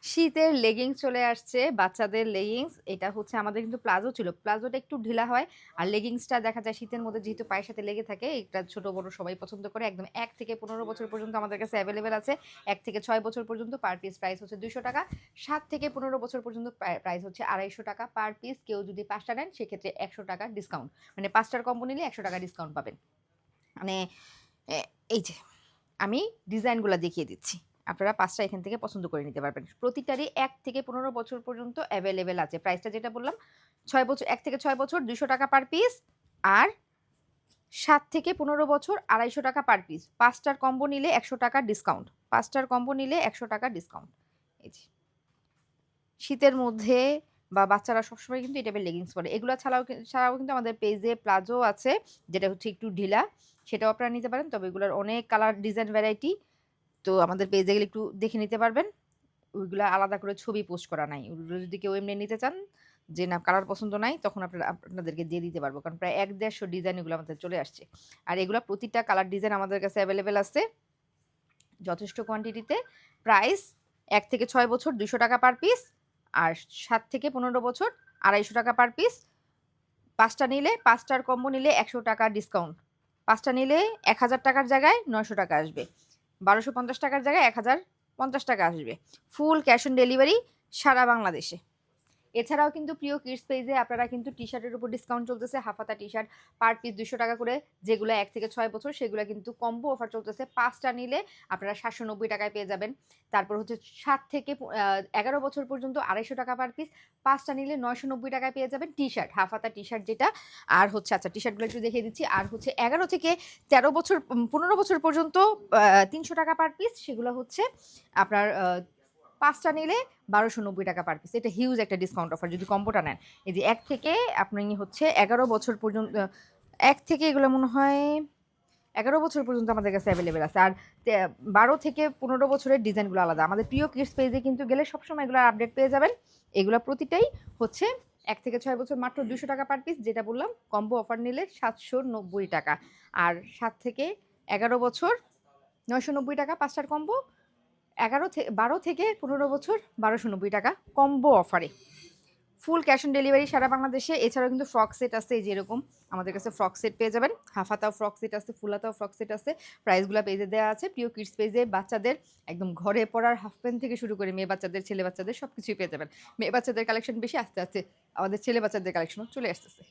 শীতের লেগিংস চলে আসছে, বাচ্চাদের লেগিংস। এটা হচ্ছে আমাদের কিন্তু প্লাজো ছিল। প্লাজোটা একটু ঢিলা হয়। আর লেগিংসটা দেখা যায় শীতের মধ্যে যেহেতু পায়ের সাথে লেগে থাকে, এটা ছোট বড় সবাই পছন্দ করে। একদম ১ থেকে ১৫ বছর পর্যন্ত আমাদের কাছে এভেইলেবল আছে। ১ থেকে ৬ বছর পর্যন্ত পার পিস প্রাইস হচ্ছে ৳২০০। ৭ থেকে ১৫ বছর পর্যন্ত প্রাইস হচ্ছে ৳২৫০ পার পিস। কেউ যদি ৫ টা নেন সেক্ষেত্রে ৳১০০ ডিসকাউন্ট। মানে ৫ টার কম্বো নিলে ৳১০০ ডিসকাউন্ট পাবেন। মানে এ এই যে আমি ডিজাইনগুলা দেখিয়ে দিচ্ছি। আপনারা ৫ টা এখান থেকে পছন্দ করে নিতে পারবেন। প্রতিটারই ১ থেকে ১৫ বছর পর্যন্ত এভেইলেবল আছে। প্রাইসটা যেটা বললাম ৬ বছর ১ থেকে ৬ বছর ৳২০০ পার পিস। আর ৭ থেকে ১৫ বছর ৳২৫০ পার পিস। ৫ টার কম্বো নিলে ৳১০০ ডিসকাউন্ট। ৫ টার কম্বো নিলে ৳১০০ ডিসকাউন্ট। এই যে শীতের মধ্যে বা বাচ্চারা সবসময় কিন্তু এই টাইপের লেগিংস পরে। এগুলা ছাড়াও কিন্তু আমাদের পেজে প্লাজো আছে, যেটা হচ্ছে একটু ঢিলা। সেটাও আপনারা নিতে পারেন। তবে এগুলার অনেক কালার, ডিজাইন, ভ্যারাইটি। তো আমাদের পেজে গেলে একটু দেখে নিতে পারবেন। ওইগুলা আলাদা করে ছবি পোস্ট করা নাই। ওগুলো যদি কেউ এমনি নিতে চান, যে না কালার পছন্দ নাই, তখন আপনাদেরকে দিয়ে দিতে পারবো। কারণ প্রায় ১-১৫০ ডিজাইন এগুলো আমাদের চলে আসছে। আর এগুলা প্রতিটা কালার ডিজাইন আমাদের কাছে এভেইলেবল আছে যথেষ্ট কোয়ান্টিটিতে। প্রাইস ১ থেকে ৬ বছর ৳২০০ পার পিস। আর ৭ থেকে ১৫ বছর ৳২৫০ পার পিস। ৫ টা নিলে ৫ টার কম্বো নিলে ৳১০০ ডিসকাউন্ট। ৫ টা নিলে ৳১,০০০ র জায়গায় ৳৯০০ আসবে। ৳১,২৫০ র জায়গায় ৳১,০৫০ আসবে। ফুল ক্যাশ অন ডেলিভারি সারা বাংলাদেশে। এছাড়াও কিন্তু প্রিয় কিডস পেজে আপনারা কিন্তু টি-শার্টের উপর ডিসকাউন্ট চলতেছে। হাফ হাতা টি-শার্ট পার পিস ৳২০০ করে। যেগুলা ১ থেকে ৬ বছর সেগুলা কিন্তু কম্বো অফার চলতেছে। ৫ টা নিলে আপনারা ৳৭৯০ পেয়ে যাবেন। তারপর হচ্ছে ৭ থেকে ১১ বছর পর্যন্ত ৳২৫০ পার পিস। ৫ টা নিলে ৳৯৯০ পেয়ে যাবেন টি-শার্ট, হাফ হাতা টি-শার্ট যেটা। আর হচ্ছে আচ্ছা টি-শার্টগুলো একটু দেখিয়ে দিচ্ছি। আর হচ্ছে ১১ থেকে ১৩ বছর ১৫ বছর পর্যন্ত ৳৩০০ পার পিস। সেগুলো হচ্ছে আপনার ৫ টা নিলে ৳১,২৯০ পার পিস। এটা হিউজ একটা ডিসকাউন্ট অফার যদি কম্বোটা নেন। এই যে ১ থেকে আপনি হচ্ছে ১১ বছর পর্যন্ত ১ থেকে এগুলো মনে হয় ১১ বছর পর্যন্ত আমাদের কাছে এভেইলেবল আছে। আর ১২ থেকে ১৫ বছরের ডিজাইনগুলো আলাদা। আমাদের প্রিয় কিডস পেজে কিন্তু গেলে সবসময় এগুলোর আপডেট পেয়ে যাবেন। এগুলা প্রতিটাই হচ্ছে ১ থেকে ৬ বছর মাত্র ৳২০০ পার পিস, যেটা বললাম কম্বো অফার নিলে ৳৭৯০। আর ৭ থেকে ১১ বছর ৳৯৯০ ৫ টার কম্বো। ১২ থেকে ১৫ বছর ৳১,২৯০ কম্বো অফারে। ফুল ক্যাশ অন ডেলিভারি সারা বাংলাদেশে। এছাড়াও কিন্তু ফ্রক সেট আছে এই যে এরকম। আমাদের কাছে ফ্রক সেট পেয়ে যাবেন। হাফ হাতাও ফ্রক সেট আছে, ফুল হাতাও ফ্রক সেট আছে। প্রাইসগুলা পেজে দেয়া আছে। প্রিয় কিডস পেজে বাচ্চাদের একদম ঘরে পড়ার হাফ প্যান্ট থেকে শুরু করে মেয়ে বাচ্চাদের, ছেলে বাচ্চাদের সবকিছুই পেয়ে যাবেন। মেয়ে বাচ্চাদের কালেকশন বেশি, আস্তে, আস্তে আমাদের ছেলে বাচ্চাদের কালেকশনও চলে আসতেছে।